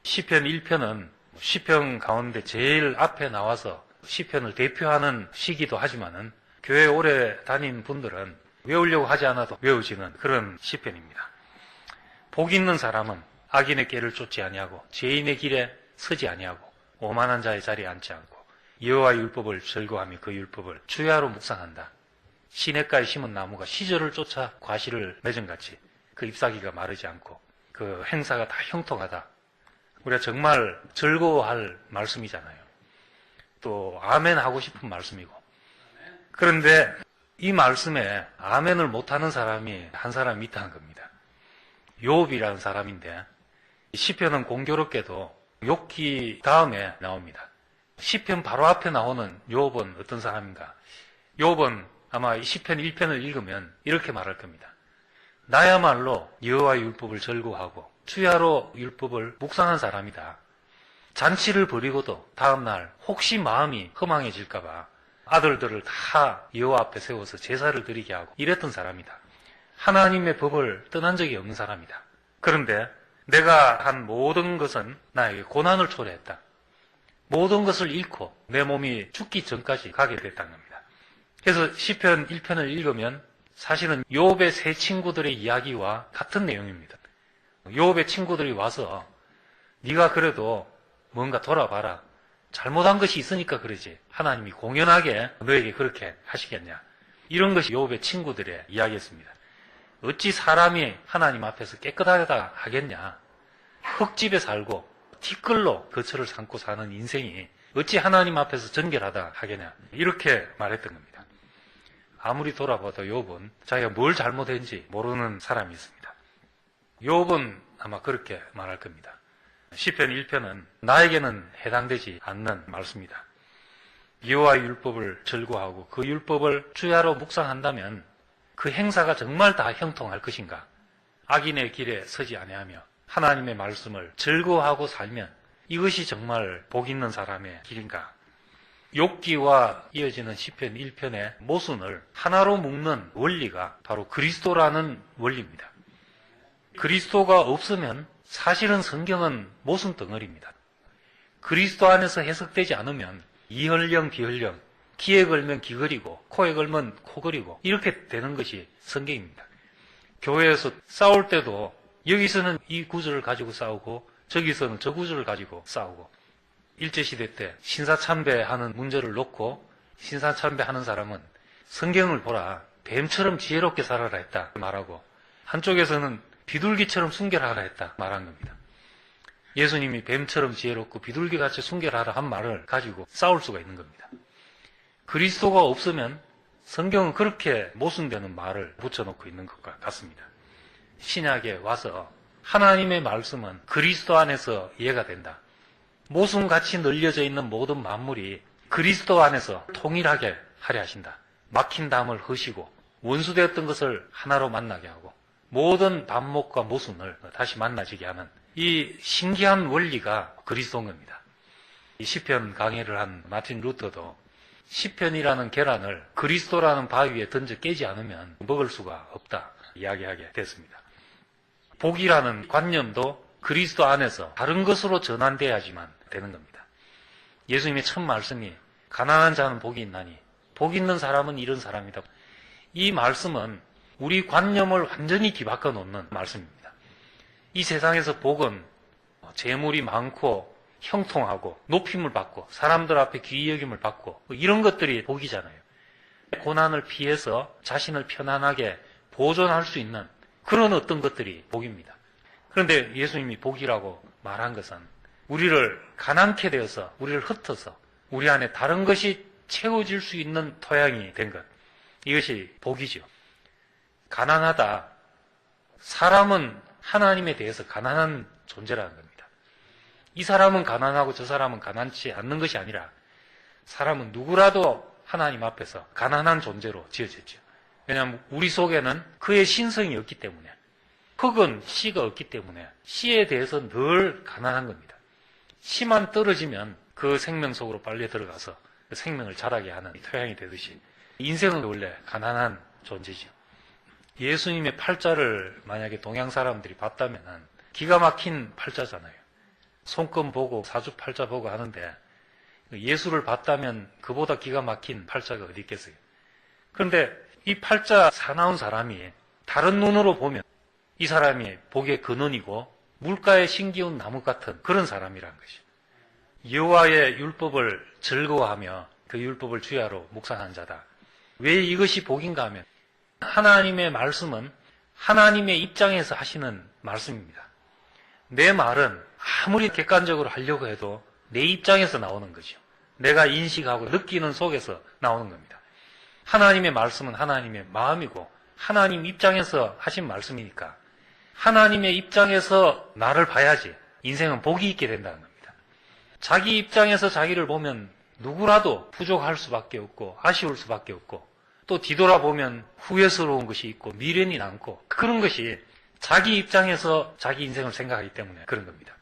시편 1편은 시편 가운데 제일 앞에 나와서 시편을 대표하는 시기도 하지만은 교회 오래 다닌 분들은 외우려고 하지 않아도 외워지는 그런 시편입니다. 복 있는 사람은 악인의 길을 쫓지 아니하고 죄인의 길에 서지 아니하고 오만한 자의 자리에 앉지 않고 여호와의 율법을 즐거워하며 그 율법을 주야로 묵상한다. 시냇가에 심은 나무가 시절을 쫓아 과실을 맺은 같이 그 잎사귀가 마르지 않고 그 행사가 다 형통하다. 우리가 정말 즐거워할 말씀이잖아요. 또 아멘 하고 싶은 말씀이고. 그런데 이 말씀에 아멘을 못하는 사람이 한 사람이 있다는 겁니다. 욥이라는 사람인데 시편은 공교롭게도 욥기 다음에 나옵니다. 시편 바로 앞에 나오는 욥은 어떤 사람인가? 욥은 아마 이 시편 1편을 읽으면 이렇게 말할 겁니다. 나야말로 여호와의 율법을 즐거워하고 주야로 율법을 묵상한 사람이다. 잔치를 벌이고도 다음날 혹시 마음이 허망해질까 봐 아들들을 다 여호와 앞에 세워서 제사를 드리게 하고 이랬던 사람이다. 하나님의 법을 떠난 적이 없는 사람이다. 그런데 내가 한 모든 것은 나에게 고난을 초래했다. 모든 것을 잃고 내 몸이 죽기 전까지 가게 됐다는 겁니다. 그래서 시편 1편을 읽으면 사실은 욥의 세 친구들의 이야기와 같은 내용입니다. 욥의 친구들이 와서 네가 그래도 뭔가 돌아봐라. 잘못한 것이 있으니까 그러지. 하나님이 공연하게 너에게 그렇게 하시겠냐. 이런 것이 욥의 친구들의 이야기였습니다. 어찌 사람이 하나님 앞에서 깨끗하다 하겠냐. 흙집에 살고 티끌로 거처를 삼고 사는 인생이 어찌 하나님 앞에서 정결하다 하겠냐. 이렇게 말했던 겁니다. 아무리 돌아봐도 욥은 자기가 뭘 잘못했는지 모르는 사람이 있습니다. 욥은 아마 그렇게 말할 겁니다. 시편 1편은 나에게는 해당되지 않는 말씀이다. 여호와의 율법을 즐거워하고 그 율법을 주야로 묵상한다면 그 행사가 정말 다 형통할 것인가? 악인의 길에 서지 아니하며 하나님의 말씀을 즐거워하고 살면 이것이 정말 복 있는 사람의 길인가? 욥기와 이어지는 시편 1편의 모순을 하나로 묶는 원리가 바로 그리스도라는 원리입니다. 그리스도가 없으면 사실은 성경은 모순 덩어리입니다. 그리스도 안에서 해석되지 않으면 이헐령 비헐령, 귀에 걸면 귀 거리고 코에 걸면 코 거리고 이렇게 되는 것이 성경입니다. 교회에서 싸울 때도 여기서는 이 구절을 가지고 싸우고 저기서는 저 구절을 가지고 싸우고 일제시대 때 신사참배하는 문제를 놓고 신사참배하는 사람은 성경을 보라 뱀처럼 지혜롭게 살아라 했다 말하고 한쪽에서는 비둘기처럼 순결하라 했다 말한 겁니다. 예수님이 뱀처럼 지혜롭고 비둘기같이 순결하라 한 말을 가지고 싸울 수가 있는 겁니다. 그리스도가 없으면 성경은 그렇게 모순되는 말을 붙여놓고 있는 것과 같습니다. 신약에 와서 하나님의 말씀은 그리스도 안에서 이해가 된다. 모순같이 널려져 있는 모든 만물이 그리스도 안에서 통일하게 하려 하신다. 막힌 담을 허시고 원수되었던 것을 하나로 만나게 하고 모든 반목과 모순을 다시 만나지게 하는 이 신기한 원리가 그리스도인 겁니다. 이 시편 강해를 한 마틴 루터도 시편이라는 계란을 그리스도라는 바위에 던져 깨지 않으면 먹을 수가 없다 이야기하게 됐습니다. 복이라는 관념도 그리스도 안에서 다른 것으로 전환돼야지만 되는 겁니다. 예수님의 첫 말씀이 가난한 자는 복이 있나니 복 있는 사람은 이런 사람이다. 이 말씀은 우리 관념을 완전히 뒤바꿔 놓는 말씀입니다. 이 세상에서 복은 재물이 많고 형통하고 높임을 받고 사람들 앞에 귀히 여김을 받고 이런 것들이 복이잖아요. 고난을 피해서 자신을 편안하게 보존할 수 있는 그런 어떤 것들이 복입니다. 그런데 예수님이 복이라고 말한 것은 우리를 가난케 되어서 우리를 흩어서 우리 안에 다른 것이 채워질 수 있는 토양이 된 것. 이것이 복이죠. 가난하다. 사람은 하나님에 대해서 가난한 존재라는 겁니다. 이 사람은 가난하고 저 사람은 가난치 않는 것이 아니라 사람은 누구라도 하나님 앞에서 가난한 존재로 지어졌죠. 왜냐하면 우리 속에는 그의 신성이 없기 때문에 흙은 씨가 없기 때문에 씨에 대해서 늘 가난한 겁니다. 씨만 떨어지면 그 생명 속으로 빨려 들어가서 그 생명을 자라게 하는 토양이 되듯이 인생은 원래 가난한 존재죠. 예수님의 팔자를 만약에 동양 사람들이 봤다면 기가 막힌 팔자잖아요. 손금 보고 사주팔자 보고 하는데 예수를 봤다면 그보다 기가 막힌 팔자가 어디 있겠어요. 그런데 이 팔자 사나운 사람이 다른 눈으로 보면 이 사람이 복의 근원이고 물가에 심기운 나무 같은 그런 사람이라는 것이죠. 여호와의 율법을 즐거워하며 그 율법을 주야로 묵상한 자다. 왜 이것이 복인가 하면 하나님의 말씀은 하나님의 입장에서 하시는 말씀입니다. 내 말은 아무리 객관적으로 하려고 해도 내 입장에서 나오는 거죠. 내가 인식하고 느끼는 속에서 나오는 겁니다. 하나님의 말씀은 하나님의 마음이고 하나님 입장에서 하신 말씀이니까 하나님의 입장에서 나를 봐야지 인생은 복이 있게 된다는 겁니다. 자기 입장에서 자기를 보면 누구라도 부족할 수밖에 없고 아쉬울 수밖에 없고 또 뒤돌아보면 후회스러운 것이 있고 미련이 남고 그런 것이 자기 입장에서 자기 인생을 생각하기 때문에 그런 겁니다.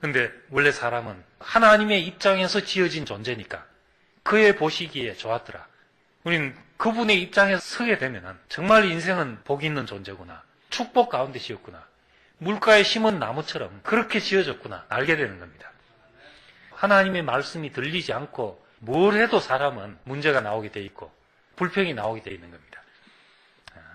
근데 원래 사람은 하나님의 입장에서 지어진 존재니까 그의 보시기에 좋았더라. 우린 그분의 입장에 서게 되면 정말 인생은 복이 있는 존재구나. 축복 가운데 지었구나. 물가에 심은 나무처럼 그렇게 지어졌구나. 알게 되는 겁니다. 하나님의 말씀이 들리지 않고 뭘 해도 사람은 문제가 나오게 돼 있고 불평이 나오게 돼 있는 겁니다.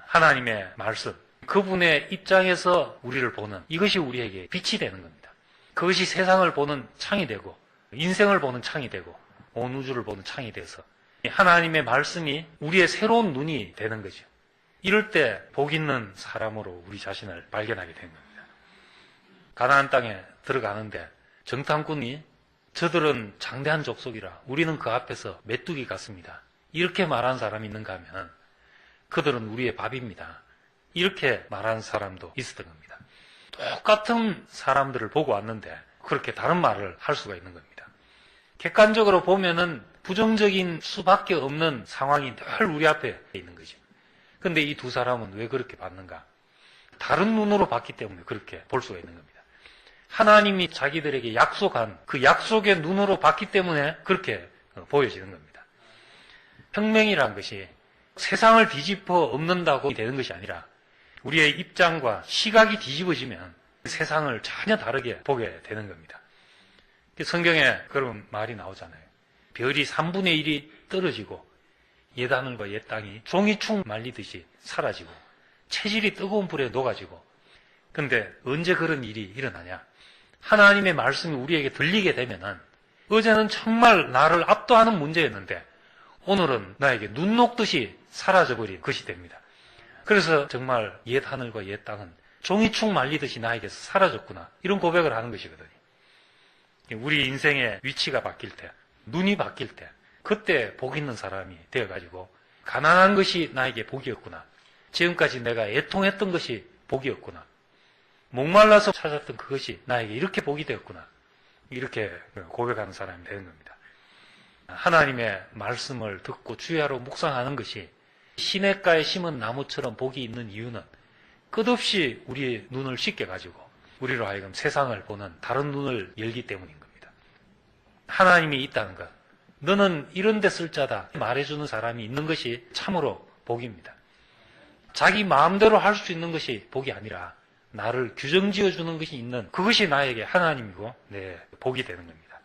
하나님의 말씀, 그분의 입장에서 우리를 보는 이것이 우리에게 빛이 되는 겁니다. 그것이 세상을 보는 창이 되고 인생을 보는 창이 되고 온 우주를 보는 창이 돼서 하나님의 말씀이 우리의 새로운 눈이 되는 거죠. 이럴 때 복 있는 사람으로 우리 자신을 발견하게 된 겁니다. 가나안 땅에 들어가는데 정탐꾼이 저들은 장대한 족속이라 우리는 그 앞에서 메뚜기 같습니다. 이렇게 말하는 사람이 있는가 하면 그들은 우리의 밥입니다. 이렇게 말하는 사람도 있었던 겁니다. 똑같은 사람들을 보고 왔는데 그렇게 다른 말을 할 수가 있는 겁니다. 객관적으로 보면은 부정적인 수밖에 없는 상황이 늘 우리 앞에 있는 거죠. 그런데 이 두 사람은 왜 그렇게 봤는가? 다른 눈으로 봤기 때문에 그렇게 볼 수가 있는 겁니다. 하나님이 자기들에게 약속한 그 약속의 눈으로 봤기 때문에 그렇게 보여지는 겁니다. 혁명이라는 것이 세상을 뒤집어 엎는다고 되는 것이 아니라 우리의 입장과 시각이 뒤집어지면 세상을 전혀 다르게 보게 되는 겁니다. 성경에 그런 말이 나오잖아요. 별이 3분의 1이 떨어지고 옛하늘과 옛 땅이 종이충 말리듯이 사라지고 체질이 뜨거운 불에 녹아지고 근데 언제 그런 일이 일어나냐? 하나님의 말씀이 우리에게 들리게 되면은 어제는 정말 나를 압도하는 문제였는데 오늘은 나에게 눈 녹듯이 사라져버린 것이 됩니다. 그래서 정말 옛 하늘과 옛 땅은 종이충 말리듯이 나에게서 사라졌구나. 이런 고백을 하는 것이거든요. 우리 인생의 위치가 바뀔 때, 눈이 바뀔 때, 그때 복 있는 사람이 되어가지고 가난한 것이 나에게 복이었구나. 지금까지 내가 애통했던 것이 복이었구나. 목말라서 찾았던 그것이 나에게 이렇게 복이 되었구나. 이렇게 고백하는 사람이 되는 겁니다. 하나님의 말씀을 듣고 주야로 묵상하는 것이 시냇가에 심은 나무처럼 복이 있는 이유는 끝없이 우리의 눈을 씻겨가지고 우리로 하여금 세상을 보는 다른 눈을 열기 때문인 겁니다. 하나님이 있다는 것, 너는 이런 데 쓸 자다 말해주는 사람이 있는 것이 참으로 복입니다. 자기 마음대로 할 수 있는 것이 복이 아니라 나를 규정지어주는 것이 있는 그것이 나에게 하나님이고 내 복이 되는 겁니다.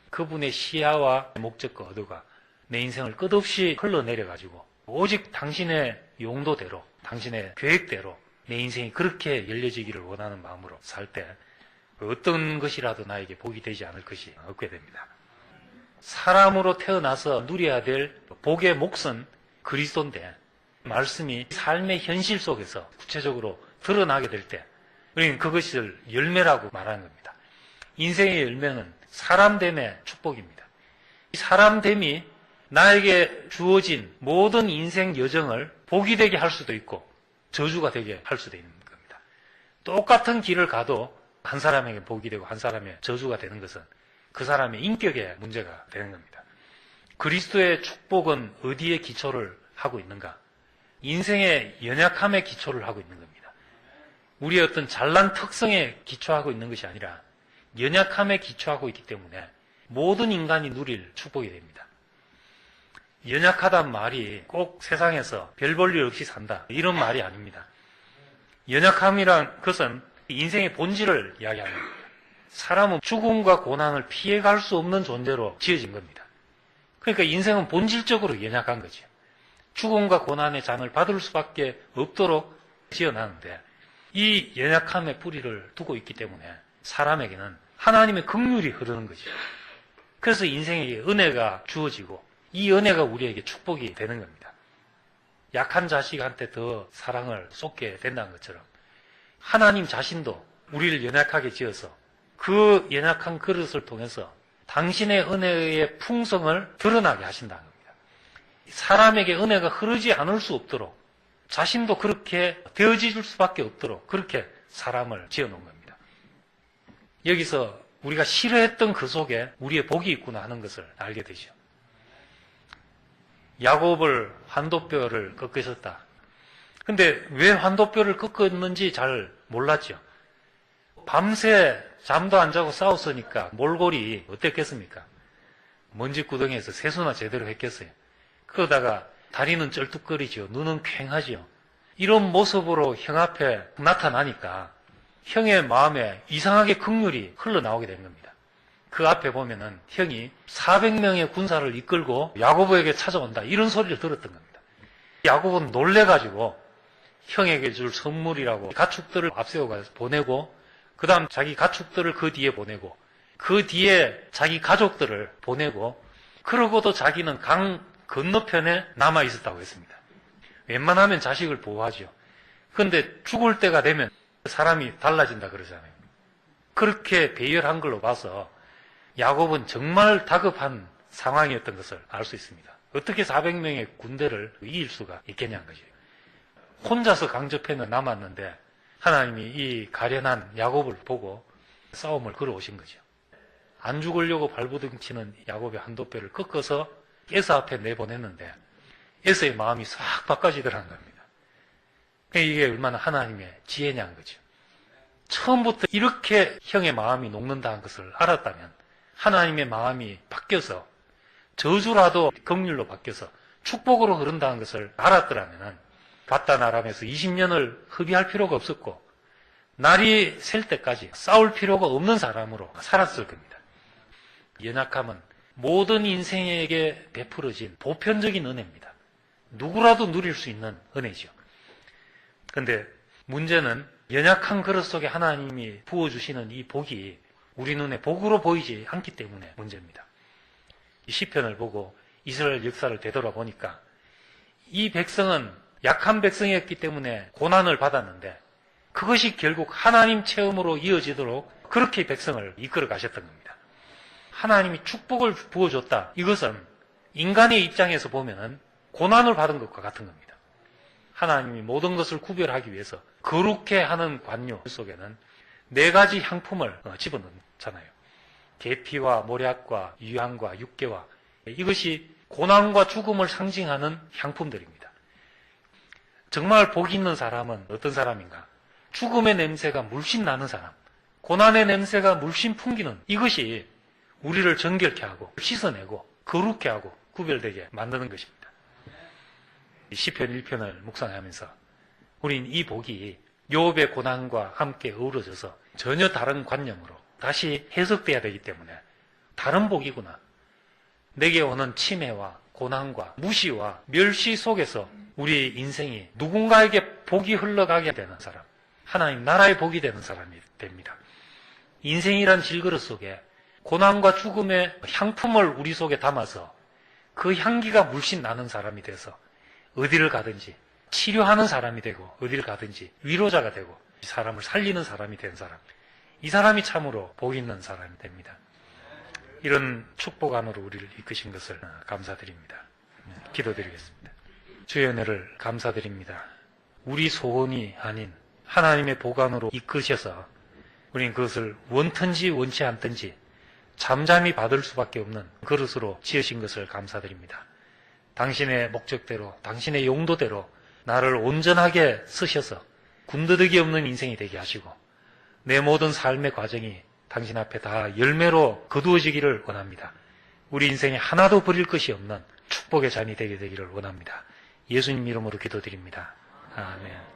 그분의 시야와 목적과 의도가 내 인생을 끝없이 흘러내려가지고 오직 당신의 용도대로 당신의 계획대로 내 인생이 그렇게 열려지기를 원하는 마음으로 살 때 어떤 것이라도 나에게 복이 되지 않을 것이 없게 됩니다. 사람으로 태어나서 누려야 될 복의 몫은 그리스도인데 말씀이 삶의 현실 속에서 구체적으로 드러나게 될 때 우리는 그것을 열매라고 말하는 겁니다. 인생의 열매는 사람됨의 축복입니다. 이 사람됨이 나에게 주어진 모든 인생 여정을 복이 되게 할 수도 있고 저주가 되게 할 수도 있는 겁니다. 똑같은 길을 가도 한 사람에게 복이 되고 한 사람의 저주가 되는 것은 그 사람의 인격에 문제가 되는 겁니다. 그리스도의 축복은 어디에 기초를 하고 있는가? 인생의 연약함에 기초를 하고 있는 겁니다. 우리의 어떤 잘난 특성에 기초하고 있는 것이 아니라 연약함에 기초하고 있기 때문에 모든 인간이 누릴 축복이 됩니다. 연약하단 말이 꼭 세상에서 별 볼 일 없이 산다 이런 말이 아닙니다. 연약함이란 것은 인생의 본질을 이야기하는 겁니다. 사람은 죽음과 고난을 피해갈 수 없는 존재로 지어진 겁니다. 그러니까 인생은 본질적으로 연약한 거죠. 죽음과 고난의 장을 받을 수밖에 없도록 지어놨는데 이 연약함의 뿌리를 두고 있기 때문에 사람에게는 하나님의 긍휼이 흐르는 거죠. 그래서 인생에게 은혜가 주어지고 이 은혜가 우리에게 축복이 되는 겁니다. 약한 자식한테 더 사랑을 쏟게 된다는 것처럼 하나님 자신도 우리를 연약하게 지어서 그 연약한 그릇을 통해서 당신의 은혜의 풍성을 드러나게 하신다는 겁니다. 사람에게 은혜가 흐르지 않을 수 없도록 자신도 그렇게 되어질 수밖에 없도록 그렇게 사람을 지어놓은 겁니다. 여기서 우리가 싫어했던 그 속에 우리의 복이 있구나 하는 것을 알게 되죠. 야곱을 환도뼈를 꺾으셨다. 근데 왜 환도뼈를 꺾었는지 잘 몰랐죠. 밤새 잠도 안 자고 싸웠으니까 몰골이 어땠겠습니까? 먼지구덩이에서 세수나 제대로 했겠어요. 그러다가 다리는 쩔뚝거리죠. 눈은 퀭하죠. 이런 모습으로 형 앞에 나타나니까 형의 마음에 이상하게 긍휼이 흘러나오게 된 겁니다. 그 앞에 보면은 형이 400명의 군사를 이끌고 야고보에게 찾아온다 이런 소리를 들었던 겁니다. 야고보는 놀래가지고 형에게 줄 선물이라고 가축들을 앞세워가서 보내고 그 다음 자기 가축들을 그 뒤에 보내고 그 뒤에 자기 가족들을 보내고 그러고도 자기는 강 건너편에 남아있었다고 했습니다. 웬만하면 자식을 보호하죠. 그런데 죽을 때가 되면 사람이 달라진다 그러잖아요. 그렇게 배열한 걸로 봐서 야곱은 정말 다급한 상황이었던 것을 알 수 있습니다. 어떻게 400명의 군대를 이길 수가 있겠냐는 거죠. 혼자서 강저편에 남았는데 하나님이 이 가련한 야곱을 보고 싸움을 걸어오신 거죠. 안 죽으려고 발부둥치는 야곱의 한도뼈를 꺾어서 에서 앞에 내보냈는데 에서의 마음이 싹 바꿔지더라는 겁니다. 이게 얼마나 하나님의 지혜냐는 거죠. 처음부터 이렇게 형의 마음이 녹는다는 것을 알았다면 하나님의 마음이 바뀌어서 저주라도 긍휼로 바뀌어서 축복으로 흐른다는 것을 알았더라면 바단 아람에서 20년을 흡의할 필요가 없었고 날이 셀 때까지 싸울 필요가 없는 사람으로 살았을 겁니다. 연약함은 모든 인생에게 베풀어진 보편적인 은혜입니다. 누구라도 누릴 수 있는 은혜죠. 그런데 문제는 연약한 그릇 속에 하나님이 부어주시는 이 복이 우리 눈에 복으로 보이지 않기 때문에 문제입니다. 이 시편을 보고 이스라엘 역사를 되돌아보니까 이 백성은 약한 백성이었기 때문에 고난을 받았는데 그것이 결국 하나님 체험으로 이어지도록 그렇게 백성을 이끌어 가셨던 겁니다. 하나님이 축복을 부어줬다. 이것은 인간의 입장에서 보면은 고난을 받은 것과 같은 겁니다. 하나님이 모든 것을 구별하기 위해서 거룩해 하는 관료 속에는 4가지 향품을 집어넣잖아요. 계피와 모략과 유향과 육개와 이것이 고난과 죽음을 상징하는 향품들입니다. 정말 복 있는 사람은 어떤 사람인가? 죽음의 냄새가 물씬 나는 사람, 고난의 냄새가 물씬 풍기는 이것이 우리를 정결케 하고 씻어내고 거룩케 하고 구별되게 만드는 것입니다. 시편 1편을 묵상하면서 우린 이 복이 욥의 고난과 함께 어우러져서 전혀 다른 관념으로 다시 해석돼야 되기 때문에 다른 복이구나. 내게 오는 침해와 고난과 무시와 멸시 속에서 우리 인생이 누군가에게 복이 흘러가게 되는 사람, 하나님 나라의 복이 되는 사람이 됩니다. 인생이란 질그릇 속에 고난과 죽음의 향품을 우리 속에 담아서 그 향기가 물씬 나는 사람이 돼서 어디를 가든지 치료하는 사람이 되고 어디를 가든지 위로자가 되고 사람을 살리는 사람이 된 사람, 이 사람이 참으로 복 있는 사람이 됩니다. 이런 축복 안으로 우리를 이끄신 것을 감사드립니다. 기도드리겠습니다. 주의 은혜를 감사드립니다. 우리 소원이 아닌 하나님의 복 안으로 이끄셔서 우리는 그것을 원든지 원치 않든지 잠잠히 받을 수밖에 없는 그릇으로 지으신 것을 감사드립니다. 당신의 목적대로, 당신의 용도대로 나를 온전하게 쓰셔서 군더더기 없는 인생이 되게 하시고 내 모든 삶의 과정이 당신 앞에 다 열매로 거두어지기를 원합니다. 우리 인생에 하나도 버릴 것이 없는 축복의 잔이 되게 되기를 원합니다. 예수님 이름으로 기도드립니다. 아멘.